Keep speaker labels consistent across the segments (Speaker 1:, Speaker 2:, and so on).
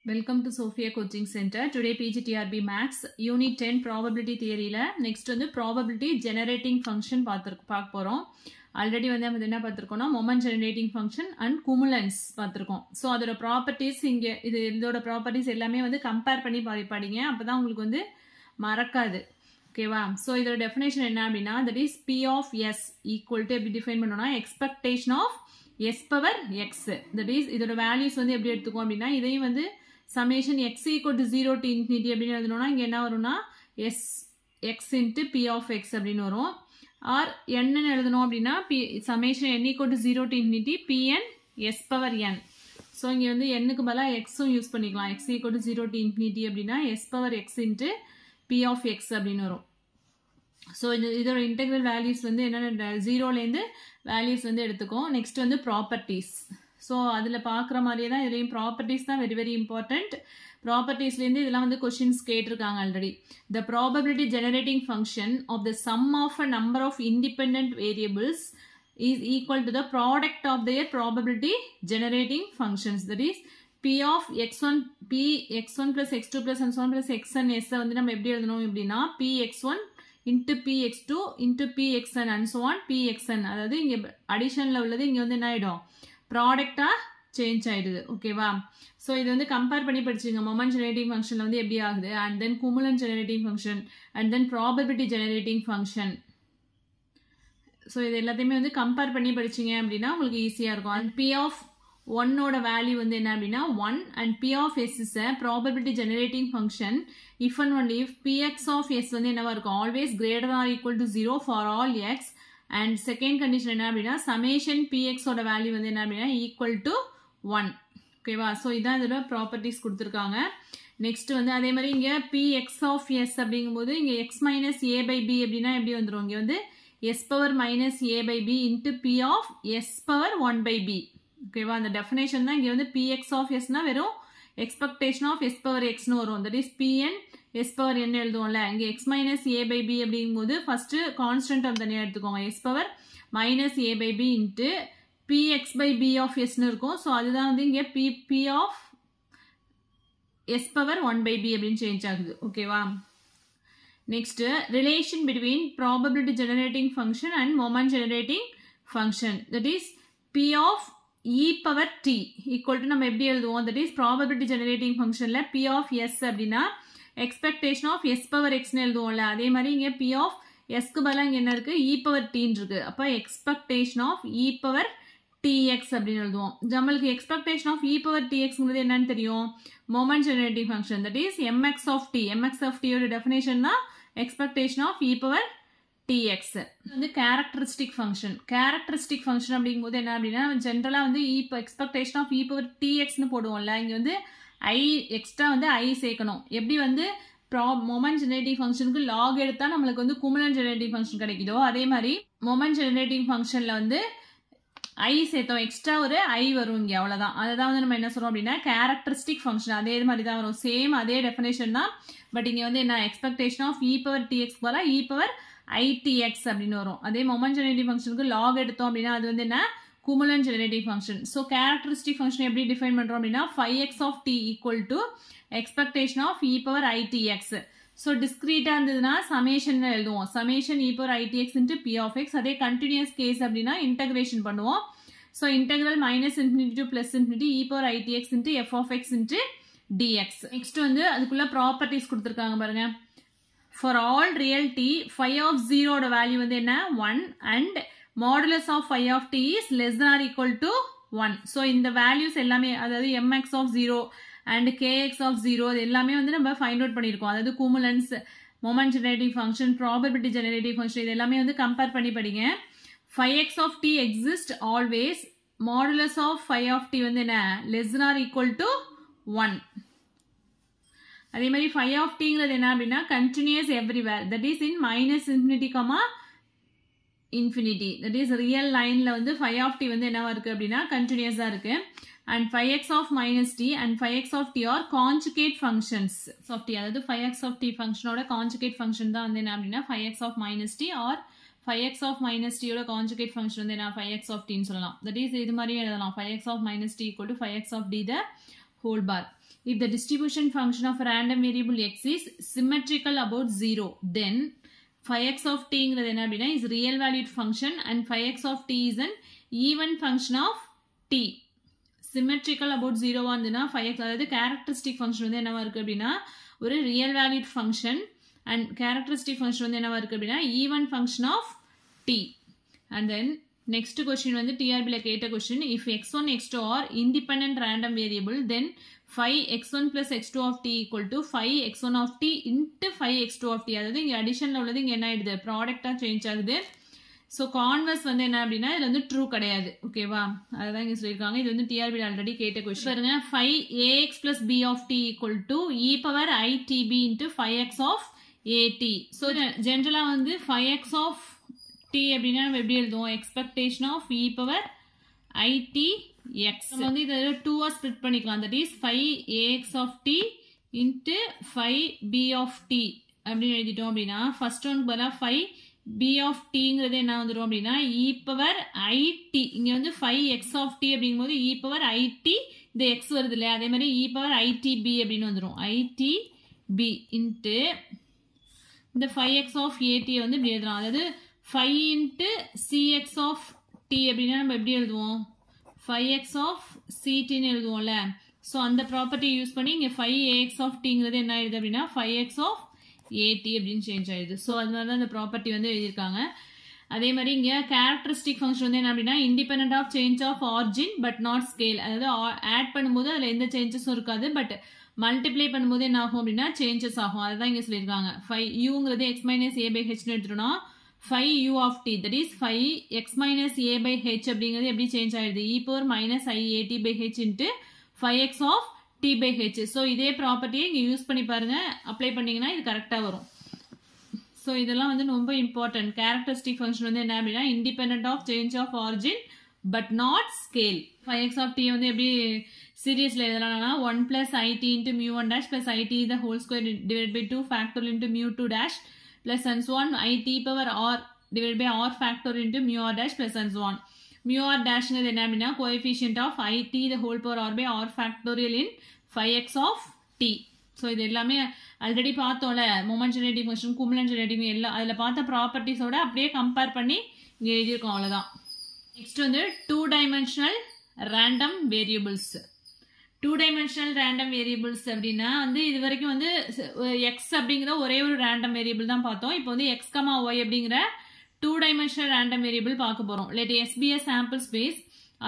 Speaker 1: Welcome to Sophia Coaching Center. Today PGTRB Max Unit 10 Probability Theory la next வந்து Probability Generating Function பார்க்க போறோம். Already வந்து நம்ம என்ன பார்த்திருக்கோம்னா Moment Generating Function and Cumulance பார்த்திருக்கோம். So அதோட ப்ராப்பர்ட்டிஸ் இங்கே இதோட ப்ராப்பர்ட்டிஸ் எல்லாமே வந்து கம்பேர் பண்ணி படிங்க. அப்பதான் உங்களுக்கு வந்து மறக்காது. ஓகேவா? ஸோ இதோட டெஃபினேஷன் என்ன அப்படின்னா that is P of S equal to எப்படி டிஃபைன் பண்ணோம்னா expectation of S power X. That is இதோட வேல்யூஸ் வந்து எப்படி எடுத்துக்கோம் அப்படின்னா இதையும் வந்து summation x equal to 0 to infinity அப்படின்னு எழுதணும்னா இங்க என்ன வரும்னா x into p of x அப்படின்னு வரும். or n ன்னு எழுதணும் அப்படின்னா summation n equal to 0 to infinity pn s power n. So இங்க வந்து n-க்கு பதிலா x-உம் யூஸ் பண்ணிக்கலாம். x equal to 0 to infinity அப்படின்னா s power x into p of x அப்படின்னு வரும். ஸோ இதோட இன்டெக்ரல் வேல்யூஸ் வந்து என்னென்ன 0லேருந்து வேல்யூஸ் வந்து எடுத்துக்கோம். நெக்ஸ்ட் வந்து ப்ராப்பர்ட்டிஸ். ஸோ அதில் பார்க்குற மாதிரியே தான் இதுலேயும் ப்ராப்பர்ட்டிஸ் தான் வெரி வெரி இம்பார்ட்டண்ட். ப்ராப்பர்ட்டிஸ்லேருந்து இதெல்லாம் வந்து கொஷின்ஸ் கேட்டிருக்காங்க already. The probability generating function of the sum of a number of independent variables is equal to the product of their probability generating functions. That is p of x1 plus x2 plus and so on plus xn s வந்து நம்ம எப்படி எழுதணும் அப்படின்னா px1 into px2 into pxn and so on pxn. அதாவது இங்கே அடிஷனில் உள்ளது இங்கே வந்து என்ன ஆகிடும் ப்ராடக்டா சேஞ்ச் ஆயிடுது. ஓகேவா? ஸோ இது வந்து கம்பேர் பண்ணி படிச்சுங்க. மொமெண்ட் ஜெனரேட்டிங் ஃபங்க்ஷன்ல வந்து எப்படி ஆகுது and then cumulant generating function and then probability generating function. So இது எல்லாத்தையுமே வந்து கம்பேர் பண்ணி படிச்சிங்க அப்படின்னா உங்களுக்கு ஈஸியாக இருக்கும். அண்ட் பி ஆஃப் ஒன்னோட வேல்யூ வந்து என்ன அப்படின்னா 1 and P of S is a probability generating function if and only if px of S வந்து என்னவா இருக்கும் always greater or equal to 0 for all x. And second condition என்ன அப்படின்னா summation px ஓட வேல்யூ வந்து என்ன அப்படின்னா ஈக்குவல் டு 1. ஓகேவா? ஸோ இதான் இதோட ப்ராப்பர்ட்டிஸ் கொடுத்துருக்காங்க. நெக்ஸ்ட் வந்து அதே மாதிரி இங்கே px ஆஃப் எஸ் அப்படிங்கும்போது இங்கே x minus a by b அப்படின்னா எப்படி வந்துடும் இங்கே வந்து S power minus a by b into P of S power 1 by b. ஓகேவா? அந்த டெஃபினேஷன் தான் இங்கே வந்து px ஆஃப் எஸ்னா வெறும் எக்ஸ்பெக்டேஷன் ஆஃப் எஸ் பவர் எக்ஸ்னு வரும். That is pn s power என்ன எழுதுவோம்ல இங்கே x minus a by b அப்படிங்கும்போது ஃபர்ஸ்ட் கான்ஸ்டன்ட் ஆஃப் தனியாக எடுத்துக்கோங்க. S power minus a by b into b x by b of எஸ்னு இருக்கும். ஸோ அதுதான் வந்து இங்கே p of S power 1 by b அப்படின்னு சேஞ்ச் ஆகுது. ஓகேவா? Next relation between probability generating function and moment generating function. That is p of e power t equal to நம்ம எப்படி எழுதுவோம் that is probability generating functionல p of s அப்படின்னா expectation of s power x னு எழுதுவோம்ல அதே மாதிரி இங்க p of s க்கு பதிலா இங்க என்ன இருக்கு e power t இருக்கு. அப்ப expectation of e power tx அப்படின்னு எழுதுவோம். நம்மளுக்கு expectation of e power tx ங்கிறது என்னன்னு தெரியும் moment generating function that is mx of t. mx of t ஓட definition தான் expectation of e power tx. வந்து கேரக்டரிஸ்டிக் ஃபங்க்ஷன். கேரக்டரிஸ்டிக் ஃபங்க்ஷன் அப்படிங்கும்போது என்ன அப்படின்னா ஜென்ரலாக வந்து எக்ஸ்பெக்டேஷன் ஆஃப் e பவர் txன்னு போடுவோம்ல இங்கே வந்து ஐ எக்ஸ்ட்ரா வந்து ஐ சேர்க்கணும். எப்படி வந்து மொமெண்ட் ஜெனரேட்டிங் ஃபங்க்ஷனுக்கு லாக் எடுத்தா நம்மளுக்கு வந்து குமுலன்ட் ஜெனரேட்டிங் ஃபங்க்ஷன் கிடைக்குதோ அதே மாதிரி மொமெண்ட் ஜெனரேட்டிங் ஃபங்க்ஷன்ல வந்து ஐ சேர்த்தோம் எக்ஸ்ட்ரா ஒரு ஐ வரும் இங்கே அவ்வளோதான். அதை வந்து நம்ம என்ன சொல்றோம் அப்படின்னா கேரக்டரிஸ்டிக் ஃபங்க்ஷன் அதே மாதிரி தான் வரும். சேம் அதே டெஃபினேஷன் தான். பட் இங்கே வந்து என்ன expectation of e power tx போல e பவர் itx அப்படின்னு வரும். அதே மொமெண்ட் ஜெனரேட்டிங் ஃபங்க்ஷனுக்கு லாக் எடுத்தோம் அப்படின்னா அது வந்து என்ன cumulant generating function. So characteristic function எப்படி டிஃபைன் பண்றோம் அப்படின்னா 5x of t equal to expectation of e power itx. So டிஸ்கிரீட்டா இருந்ததுன்னா சமேஷன் எழுதுவோம். Summation e power itx into p of x. அதே கண்டினியூஸ் கேஸ் அப்படின்னா இன்டகிரேஷன் பண்ணுவோம். So integral minus infinity to plus infinity e power itx into f of x into dx. Next வந்து அதுக்குள்ள properties கொடுத்துருக்காங்க பாருங்க. For all real t, phi of 0 ஓட value வந்து என்ன 1 and modulus of phi of t is less than or equal to 1. So இந்த values எல்லாமே அதாவது mx of 0 and kx of 0 இது எல்லாமே வந்து நம்ம ஃபைண்ட் அவுட் பண்ணியிருக்கோம். அதாவது cumulants moment generating function probability generating function இது எல்லாமே வந்து கம்பேர் பண்ணி படிங்க. phi x of t exist always. modulus of phi of t வந்து என்ன less than or equal to 1. அதே மாதிரி phi of tங்கிறது என்ன அப்படின்னா continuous everywhere. that is in minus infinity comma infinity. that is real lineல வந்து phi of t வந்து என்னவா இருக்கு அப்படின்னா continuous-ஆ இருக்கு. and phi x of minus t and phi x of t are conjugate functions of t. அதாவது phi x of t ஃபங்க்ஷனோட conjugate function தான் வந்து என்ன அப்படின்னா phi x of minus t or phi x of minus t ஓட conjugate function வந்து என்ன phi x of t ன்னு சொல்லலாம். that is இது மாதிரியே எழுதலாம் phi x of minus t equal to phi x of d the whole bar. if the distribution function of a random variable x is symmetrical about 0, then phi x of t is real valued function and phi x of t is an even function of t. Symmetrical about 0 vanduna phi x adha characteristic function வந்து என்னவா இருக்கு அப்படினா ஒரு real valued function and characteristic function வந்து என்னவா இருக்கு அப்படினா even function of t. And then next question வந்து TRB ல கேட்ட question, if x1 x2 are independent random variable, then phi x1 plus x2 of t equal to phi x1 of t into phi x2 of t. அதாவது இங்க additionல உள்ளது இங்க என்ன ஆயிடுது, ப்ராடக்டா change ஆகுது. ஸோ கான்வர்ஸ் வந்து என்ன அப்படின்னா இதுல வந்து ட்ரூ கிடையாது. ஓகேவா, அதுதான் இங்க சொல்லியிருக்காங்க. இது வந்து டிஆர்பி ஆல்ரெடி கேட்ட கொஸ்டின். பாருங்க, phi ax plus b of t equal to e power itb into phi x of at. So ஜென்ரலா வந்து phi x of t அப்படின்னா நம்ம எப்படி எழுதுவோம், expectation of e power it x. நம்ம வந்து இதை 2-ஆ ஸ்ப்ளிட் பண்ணிக்கலாம். That is phi ax of t into phi b of t அப்படின்னு எழுதிட்டோம். அப்படின்னா ஃபர்ஸ்ட் ஒன் பதிலா phi b of tங்கிறது என்ன வந்துடும் அப்படின்னா e power it. இங்க வந்து phi x of t அப்படிங்கும்போது e power it, இந்த x வருது இல்லையா, அதே மாதிரி e power itb அப்படின்னு வந்துடும். itb into இந்த phi x of at வந்து இப்படி எழுதலாம். அதாவது phi into cx of t அப்படின்னா நம்ம எப்படி எழுதுவோம், phi x of ct ன்னு எழுதுவோம்ல. ஸோ அந்த ப்ராப்பர்ட்டி யூஸ் பண்ணி இங்கே phi ax of tங்கிறது என்ன ஆயிடுது அப்படின்னா phi x of at அப்படின்னு சேஞ்ச் ஆயிடுது. ஸோ அதனால தான் இந்த ப்ராப்பர்ட்டி வந்து எழுதியிருக்காங்க. அதே மாதிரி இங்கே கேரக்டரிஸ்டிக் ஃபங்க்ஷன் வந்து என்ன அப்படின்னா independent of change of origin but not scale. அதாவது ஆட் பண்ணும்போது அதில் எந்த சேஞ்சஸும் இருக்காது, பட் மல்டிப்ளை பண்ணும்போது என்ன ஆகும் அப்படின்னா சேஞ்சஸ் ஆகும். அதுதான் இங்கே சொல்லியிருக்காங்க. phi uங்கிறது x minus a by h ன்னு எடுத்துட்டோம்னா phi u of t, that is phi x minus a by h அப்படிங்கிறது எப்படி சேஞ்ச் ஆயிடுது, e power minus iat by h into phi x of t by h. So இதே ப்ராப்பர்ட்டியை இங்கே use பண்ணி பாருங்க, அப்ளை பண்ணீங்கன்னா இது கரெக்டாக வரும். ஸோ இதெல்லாம் வந்து ரொம்ப இம்பார்ட்டன்ட். கேரக்டரிஸ்டிக் ஃபங்க்ஷன் வந்து என்ன அப்படின்னா independent of change of origin but not scale. phi x of t வந்து எப்படி சீரியஸ்ல எழுதலாம்னா 1 plus it into mu 1 dash plus it the whole square divided by 2 factorial into mu 2 dash plus and so on it power r divided by r factorial into mu r dash plus and so on. mu r dash என்ன அப்படின்னா coefficient of it the whole power r by r factorial in phi x of t. So இது எல்லாமே already பார்த்தோம்ல, moment generating function, குமுலன்ட் generating எல்லாம் அதில் பார்த்த ப்ராப்பர்ட்டிஸோட அப்படியே compare பண்ணி இங்கே எழுதியிருக்கோம், அவ்வளோதான். நெக்ஸ்ட் வந்து 2 dimensional random variables. 2 dimensional random variables அப்படின்னா வந்து இது வரைக்கும் வந்து எக்ஸ் அப்படிங்கிற ஒரே ஒரு ரேண்டம் வேரியபிள் தான் பார்த்தோம். இப்போ வந்து எக்ஸ் கமா ஒய் அப்படிங்கிற 2 dimensional random variable பார்க்க போகிறோம். let s be a sample space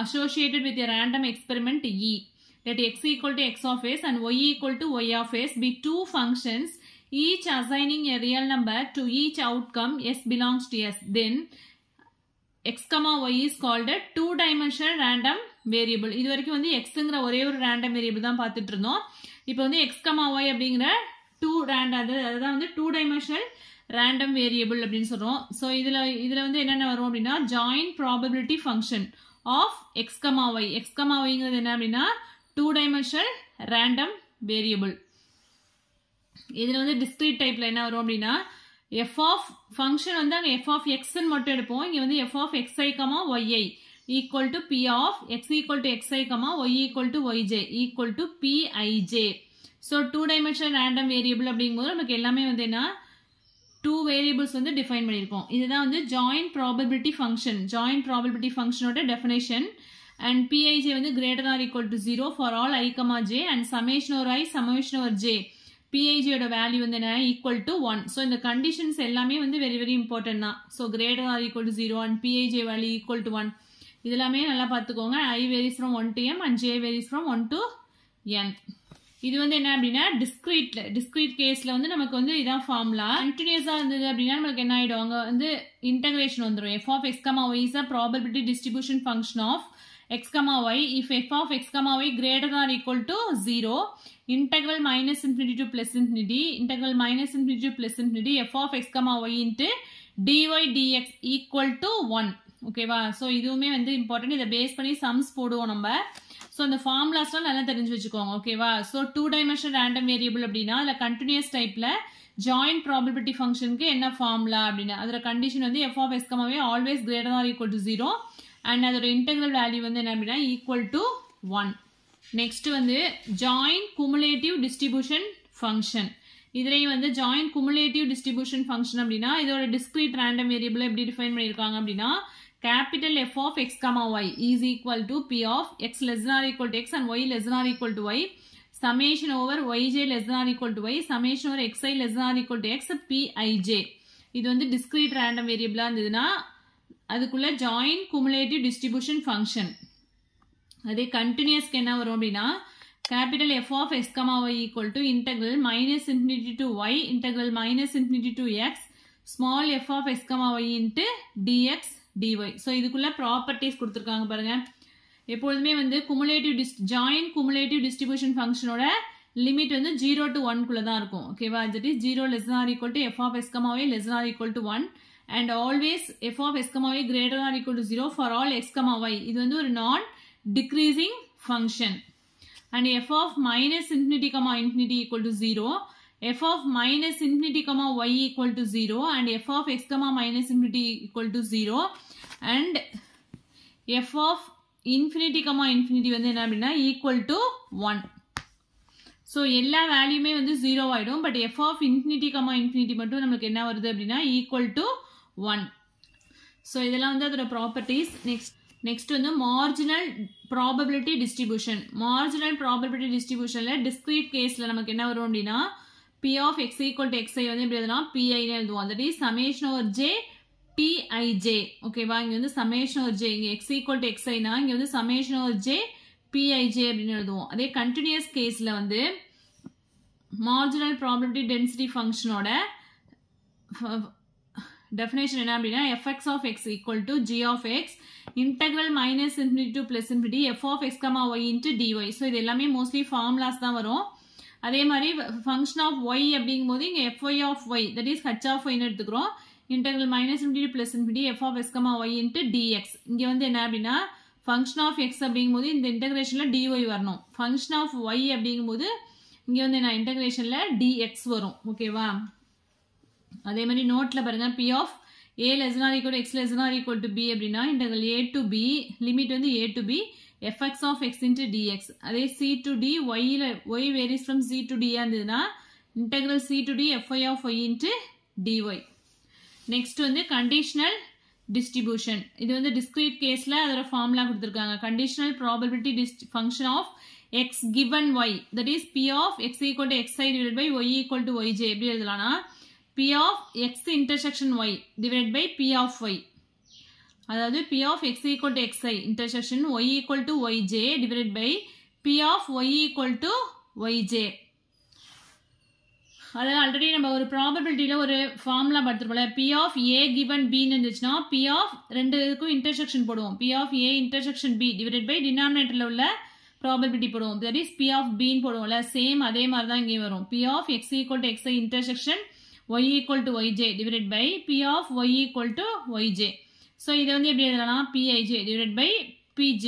Speaker 1: associated with a random experiment e. let x equal to x of s and y equal to y of s be two functions each assigning a real number to each outcome s belongs to s. Then x comma y is called a 2 dimensional random variable. இது வரைக்கும் வந்து xங்கிற ஒரே ஒரு random variable தான் பார்த்துட்டு இருந்தோம். இப்போ வந்து x comma y அப்படிங்கிற 2 random, அதுதான் வந்து 2 dimensional random variable அப்படின்னு சொல்றோம். ஸோ இதுல வந்து என்னென்ன வரும் அப்படின்னா joint probability function of x comma y. x comma yங்கிறது என்ன அப்படின்னா 2 dimensional random variable. இதுல வந்து discrete typeல என்ன வரும் அப்படின்னா f of function வந்து அங்க f of x ன்னு மட்டும் எடுப்போம். இங்க வந்து f of xi, yi equal to p of x equal to xi, y equal to yj equal to pij. So 2 dimensional random variable அப்படிங்கும்போது நமக்கு எல்லாமே வந்து என்ன 2 variables வந்து define பண்ணியிருக்கோம். இதுதான் வந்து joint probability function. joint probability function ஓட definition. And pij வந்து greater than or equal to 0 for all I, j and summation over I, summation over j. pij ஓட வேல்யூ வந்து என்ன equal to 1. So இந்த conditions எல்லாமே வந்து very very important தான். So greater than or equal to 0 and pij value equal to 1. இதெல்லாமே நல்லா பார்த்துக்கோங்க. I varies from 1 to m and j varies from 1 to n. இது வந்து என்ன அப்படின்னா discrete caseல வந்து நமக்கு வந்து இதான் ஃபார்முலா. கண்டினியூஸா இருந்தது அப்படின்னா நமக்கு என்ன ஆயிடும், அங்க வந்து இன்டகிரேஷன் வந்துடும். f of x, y is a probability distribution function of x, y. If f of x, y greater than or equal to 0, integral minus infinity to plus infinity, integral minus infinity to plus infinity, f of x, y into dy dx equal to 1. ஓகேவா? So இதுவுமே வந்து important. இதை base பண்ணி sums போடுவோம் நம்ம. So இந்த ஃபார்முலாஸ்லாம் நல்லா தெரிஞ்சு வச்சுக்கோங்க. ஓகேவா? ஸோ 2 dimensional random variable அப்படின்னா அதில் கண்டினியூஸ் டைப்ல ஜாயிண்ட் ப்ராபபிலிட்டி ஃபங்க்ஷனுக்கு என்ன ஃபார்முலா அப்படின்னா அதோட கண்டிஷன் வந்து f of x, y always greater than or equal to 0 and அதோட இன்டெக்ரல் வேல்யூ வந்து என்ன அப்படின்னா equal to 1. நெக்ஸ்ட் வந்து ஜாயின் குமுலேட்டிவ் டிஸ்ட்ரிபியூஷன் ஃபங்க்ஷன். இதுலேயும் வந்து ஜாயின் குமுலேட்டிவ் டிஸ்ட்ரிபியூஷன் ஃபங்க்ஷன் அப்படின்னா இதோட டிஸ்கிரீட் ரேண்டம் வேரியபிள் எப்படி டிஃபைன் பண்ணியிருக்காங்க அப்படின்னா capital F of x comma y is equal to p of x less than or equal to x and y less than or equal to y summation over yj less than or equal to y summation over xi less than or equal to x pij. இது வந்து discrete random variable இருந்ததுன்னா அதுக்குள்ள join cumulative distribution function. அதே continuous என்ன வரும் அப்படின்னா capital F of x comma y equal to integral minus infinity to y integral minus infinity to x small f of x comma y into dx dy. So இதுக்குள்ள properties கொடுத்திருக்காங்க பாருங்க. எப்பொழுதுமே வந்து join cumulative distribution ஃபங்க்ஷனோட limit வந்து 0 to 1 குள்ள தான் இருக்கும். ஓகேவா? That is 0 less than or equal to f of x comma y less than or equal to 1 and always f of x comma y greater than or equal to 0 for all x comma y. இது வந்து ஒரு நான் decreasing function. and f of minus infinity comma infinity equal to 0, f of minus infinity comma y equal to 0 and f of x comma minus infinity equal to 0 and f of infinity comma infinity வந்து என்ன அப்படின்னா equal to 1. so எல்லா வேல்யூமே வந்து 0 ஆயிடும். But f of infinity comma infinity மட்டும் நமக்கு என்ன வருது அப்படின்னா equal to 1. so இதெல்லாம் வந்து அதோட ப்ராப்பர்ட்டிஸ். நெக்ஸ்ட் வந்து marginal probability distribution. Marginal probability டிஸ்ட்ரிபியூஷன்ல டிஸ்கிரீட் கேஸ்ல நமக்கு என்ன வரும் அப்படின்னா p of x equal to xi வந்து எப்படி எழுதலாம் pi ன்னு எழுதுவோம். that is summation over j pij. ஓகேவா? இங்க வந்து summation over j இங்க x equal to xi னா இங்க வந்து summation over j pij அப்படின்னு எழுதுவோம். அதே கண்டினியூஸ் கேஸ்ல வந்து மார்ஜினல் ப்ராபபிலிட்டி டென்சிட்டி ஃபங்க்ஷனோட டெஃபினேஷன் என்ன அப்படின்னா fx of x equal to g of x integral minus infinity to plus infinity f of x comma y into dy. so இது எல்லாமே mostly formulas தான் வரும். அதே மாதிரி ஃபங்க்ஷன் ஆஃப் y அப்படிங்கும்போது இங்க fy of y that is h of y ன்னு எடுத்துக்கிறோம். integral minus infinity plus infinity f of x comma y into dx. இங்க வந்து என்ன அப்படின்னா ஃபங்க்ஷன் ஆஃப் x அப்படிங்கும்போது இந்த இன்டகிரேஷன்ல dy வரணும். ஃபங்க்ஷன் ஆஃப் y அப்படிங்கும்போது இங்க வந்து என்ன இன்டகிரேஷன்ல dx வரும். ஓகேவா? அதே மாதிரி நோட்ல பாருங்க p of a less than or equal to x less than or equal to b அப்படின்னா integral a to b limit வந்து a to b fx of x into dx. அதே c to d y varies from c to d இருந்ததுன்னா integral c to d fy of y into dy. Next வந்து conditional distribution. இது வந்து discrete கேஸ்ல அதோட formula கொடுத்திருக்காங்க. Conditional probability function of x given y that is p of x equal to xi divided by y equal to yj. எப்படி எழுதலாம்னா p of x intersection y divided by p of y. அதாவது p of x equal to xi intersection y equal to yj divided by p of y equal to yj. அதாவது already நம்ம ஒரு ப்ராபபிலிட்டியில ஒரு formula பார்த்துருப்போம்ல p of a given b ன்னு இருந்துச்சுன்னா p of ரெண்டுக்கும் intersection போடுவோம். p of a intersection b divided by டினாமினேட்டர்ல உள்ள probability போடுவோம். that is p of b ன்னு போடுவோம்ல. சேம் அதே மாதிரி தான் இங்கே வரும். p of x equal to xi intersection y equal to yj divided by p of y equal to yj. so இதை வந்து எப்படி எழுதலாம் pij divided by pj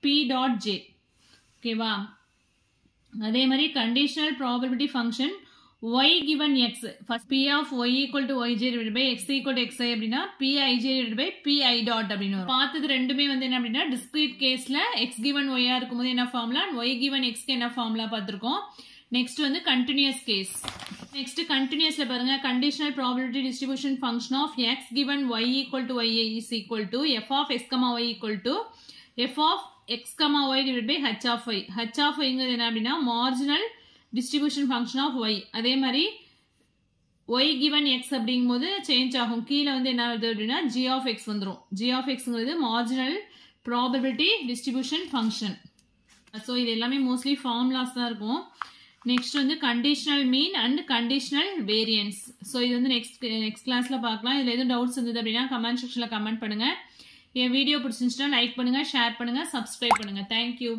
Speaker 1: p dot j. ஓகேவா? அதே மாதிரி conditional probability function y given x first p of y equal to yj divided by x equal to xi அப்படின்னா pij divided by pi dot அப்படின்னு வரும். பார்த்தது ரெண்டுமே வந்து என்ன அப்படின்னா டிஸ்கிரீட் கேஸ்ல x given y ஆ இருக்கும்போது என்ன ஃபார்முலா y given x க்கு என்ன ஃபார்முலா பார்த்திருக்கோம். நெக்ஸ்ட் வந்து கண்டினியூஸ் கேஸ். நெக்ஸ்ட் கண்டினியூஸ்ல பாருங்க conditional probability distribution function of x given y equal to y is equal to f of x comma y equal to f of x comma y divided by h of y. h of y ங்கிறது என்ன அப்படின்னா marginal distribution function of y. அதே மாதிரி y given x அப்படிங்கும்போது change ஆகும். கீழே வந்து என்ன வருது அப்படின்னா g of x வந்துடும். g of xங்கிறது marginal probability distribution function. So இது எல்லாமே மோஸ்ட்லி ஃபார்முலாஸ் தான் இருக்கும். நெக்ஸ்ட் வந்து conditional mean and conditional variance. So இது வந்து நெக்ஸ்ட் கிளாஸ்ல பார்க்கலாம். இதில் எதுவும் டவுட்ஸ் இருந்தது அப்படின்னா கமெண்ட் செக்ஷன்ல கமெண்ட் பண்ணுங்க. என் வீடியோ பிடிச்சிருந்துச்சுன்னா லைக் பண்ணுங்க, ஷேர் பண்ணுங்க, சப்ஸ்கிரைப் பண்ணுங்க. தேங்க்யூ.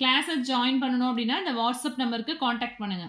Speaker 1: கிளாஸை ஜாயின் பண்ணணும் அப்படின்னா இந்த வாட்ஸ்அப் நம்பருக்கு காண்டாக்ட் பண்ணுங்க.